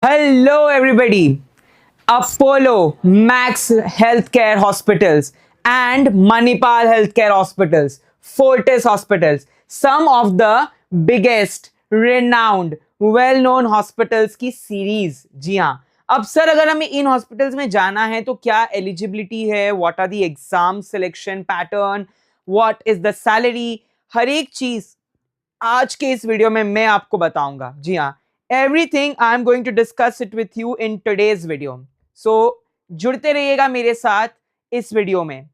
Hello, everybody. Apollo, Max Healthcare Hospitals, and Manipal Healthcare Hospitals, Fortis Hospitals, some of the biggest, renowned, well-known hospitals की series. जी हाँ. अब sir अगर हमें in hospitals में जाना है तो क्या एलिजिबिलिटी है, what are the exam selection pattern, what is the salary, हर एक चीज आज के इस वीडियो में मैं आपको बताऊंगा. जी हाँ, everything I am going to discuss it with you in today's video. So जुड़ते रहिएगा मेरे साथ इस वीडियो में.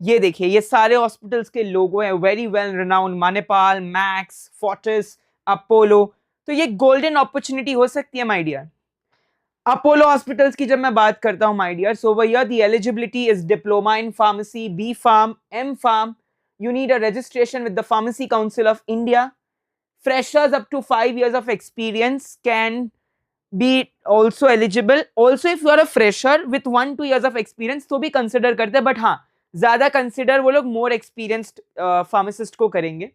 ये देखिए, ये सारे हॉस्पिटल्स के लोगो हैं, very well renowned, Manipal, max, Fortis, Apollo. तो ये गोल्डन अपॉर्चुनिटी हो सकती है माय डियर. अपोलो हॉस्पिटल्स की जब मैं बात करता हूं माय डियर, सो भैया the eligibility is diploma in pharmacy, B pharm, M pharm. You need a registration with the Pharmacy Council of India. Freshers up to 5 years of experience can be also eligible. Also, if you are a fresher with 1-2 years of experience, तो भी consider करते हैं, but हाँ, ज़्यादा consider वो लोग more experienced pharmacist को करेंगे.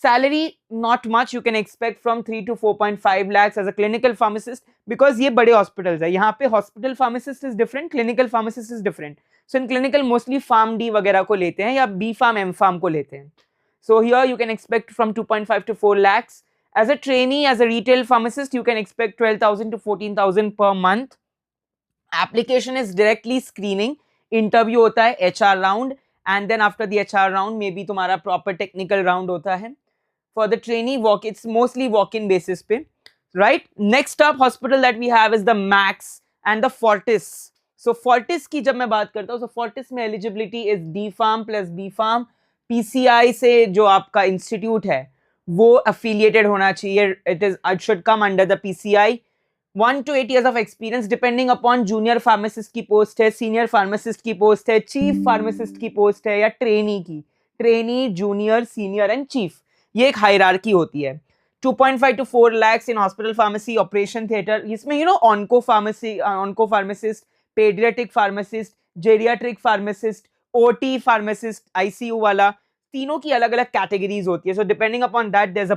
Salary not much, you can expect from 3 to 4.5 lakhs as a clinical pharmacist, because ये बड़े hospitals है. यहाँ पे hospital pharmacist is different, clinical pharmacist is different. So in clinical mostly Pharm D वगैरह को लेते हैं या B Pharm, M Pharm को लेते हैं. So here you can expect from 2.5 to 4 lakhs. As a trainee, as a retail pharmacist, you can expect 12,000 to 14,000 per month. Application is directly screening. Interview होता है, HR round, and then after the HR round, maybe तुम्हारा proper technical round होता है. For the trainee, it's mostly walk-in basis पे, right? Next up hospital that we have is the Max and the Fortis. So Fortis की जब मैं बात करता हूँ, so Fortis में eligibility is D Pharm plus B Pharm. PCI से जो आपका इंस्टीट्यूट है वो affiliated होना चाहिए. It should come under the PCI. 1 to 8 years of experience depending upon junior pharmacist की पोस्ट है, senior pharmacist की पोस्ट है, chief pharmacist की पोस्ट है, या trainee की. trainee, junior, senior and chief. ये एक हायरार्की होती है. 2.5 to 4 lakhs in hospital pharmacy, operation theater. इसमें onco pharmacy, onco pharmacist, pediatric pharmacist, geriatric pharmacist, OT pharmacist, ICU वाला, तीनों की अलग अलग कैटेगरीज होती है. So depending upon that there is a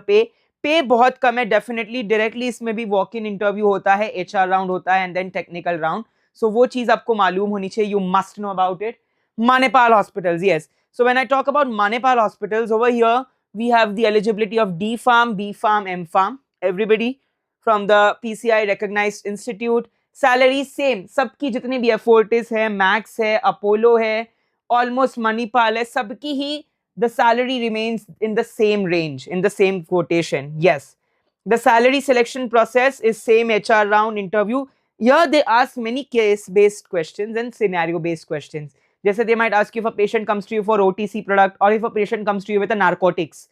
pay बहुत कम है. डेफिनेटली डायरेक्टली इसमें भी वॉक इन इंटरव्यू होता है, HR राउंड होता है, एंड देन टेक्निकल राउंड. सो वो चीज आपको मालूम होनी चाहिए. You must know about it. Manipal hospitals, yes. So when I talk about Manipal hospitals, over here we have the eligibility of D Pharm, B Pharm, M Pharm. Everybody from the PCI recognized institute. Salary same, सबकी जितनी भी है, Fortis है, Max है, Apollo है, almost Manipal है, सबकी ही the salary remains in the same range, in the same quotation. Yes, the salary selection process is same, HR round, interview. Here they ask many case based questions and scenario based questions. जैसे they might ask you if a patient comes to you for OTC product, or if a patient comes to you with a narcotics,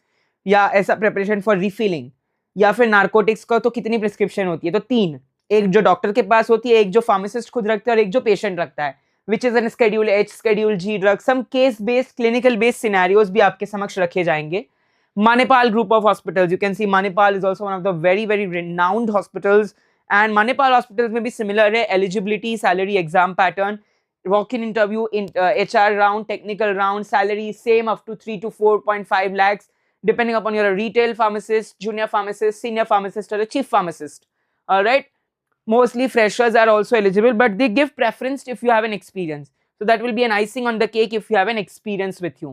या ऐसा preparation for refilling, या फिर narcotics का तो कितनी prescription होती है. तो 3, एक जो डॉक्टर के पास होती है, एक जो फार्मासिस्ट खुद रखता है, और एक जो पेशेंट रखता है, which is an schedule H, schedule G drug. Some case based, clinical based scenarios भी आपके समक्ष रखे जाएंगे. Manipal group of hospitals, you can see Manipal is also one of the very very renowned hospitals, and Manipal hospitals में भी similar है. Eligibility, salary, exam pattern, walk-in interview, HR round, technical round. Salary same, up to 3 to 4.5 lakhs depending upon you're a retail pharmacist, junior pharmacist, senior pharmacist, or a chief pharmacist. All right. Mostly freshers are also eligible, but they give preference if you have an experience. So that will be an icing on the cake if you have an experience with you.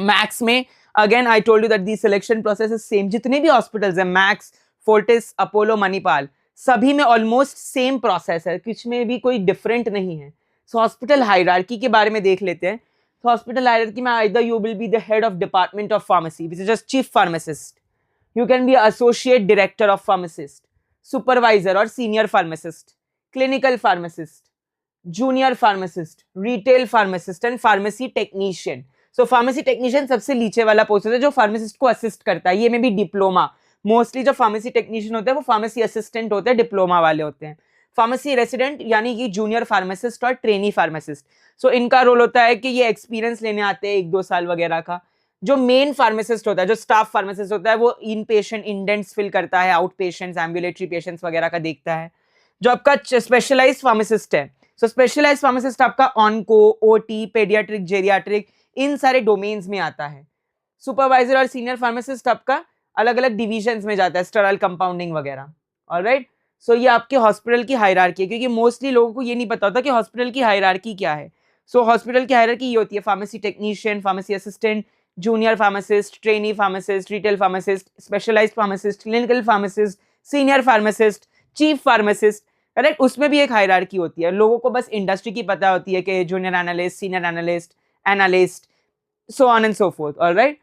Max में again I told you that the selection process is same. जितने भी hospitals हैं, Max, Fortis, Apollo, Manipal, सभी में almost same process है, कुछ में भी कोई different नहीं है. So hospital hierarchy के बारे में देख लेते हैं. So hospital hierarchy में either you will be the head of department of pharmacy, which is just chief pharmacist. You can be associate director of pharmacist, supervisor or senior pharmacist, clinical pharmacist, junior pharmacist, retail pharmacist and pharmacy technician. So pharmacy technician सबसे नीचे वाला post होता है जो pharmacist को assist करता है. ये में भी डिप्लोमा. मोस्टली जो फार्मेसी टेक्नीशियन होते हैं वो फार्मेसी असिस्टेंट होते हैं, डिप्लोमा वाले होते हैं. फार्मेसी रेसिडेंट यानी कि जूनियर फार्मासिस्ट और ट्रेनी फार्मासिस्ट. सो इनका रोल होता है कि ये एक्सपीरियंस लेने आते हैं 1-2 साल वगैरह का. जो मेन फार्मासिस्ट होता है, जो स्टाफ फार्मासिस्ट होता है, वो इन पेशेंट इंडेंट्स फिल करता है, आउट पेशेंट्स, एम्बुलेटरी पेशेंट्स वगैरह का देखता है. जो आपका स्पेशलाइज्ड फार्मासिस्ट है, सो स्पेशलाइज्ड फार्मासिस्ट आपका ऑनको, ओटी, पेडियाट्रिक, जेरियाट्रिक, इन सारे डोमेन्स में आता है. सुपरवाइजर और सीनियर फार्मासिस्ट आपका अलग अलग डिविजन्स में जाता है, स्टेराइल कंपाउंडिंग वगैरह. ऑलराइट. सो ये आपके हॉस्पिटल की हायरार्की है, क्योंकि मोस्टली लोगों को ये नहीं पता होता कि हॉस्पिटल की हायरार्की क्या है. सो हॉस्पिटल की हायरार्की ये होती है: pharmacy technician, pharmacy assistant, junior pharmacist, trainee pharmacist, retail pharmacist, specialised pharmacist, clinical pharmacist, senior pharmacist, chief pharmacist. Correct. उसमें भी एक हायरार्की होती है. लोगों को बस इंडस्ट्री की पता होती है कि junior analyst, senior analyst, analyst, so on and so fourth. Alright.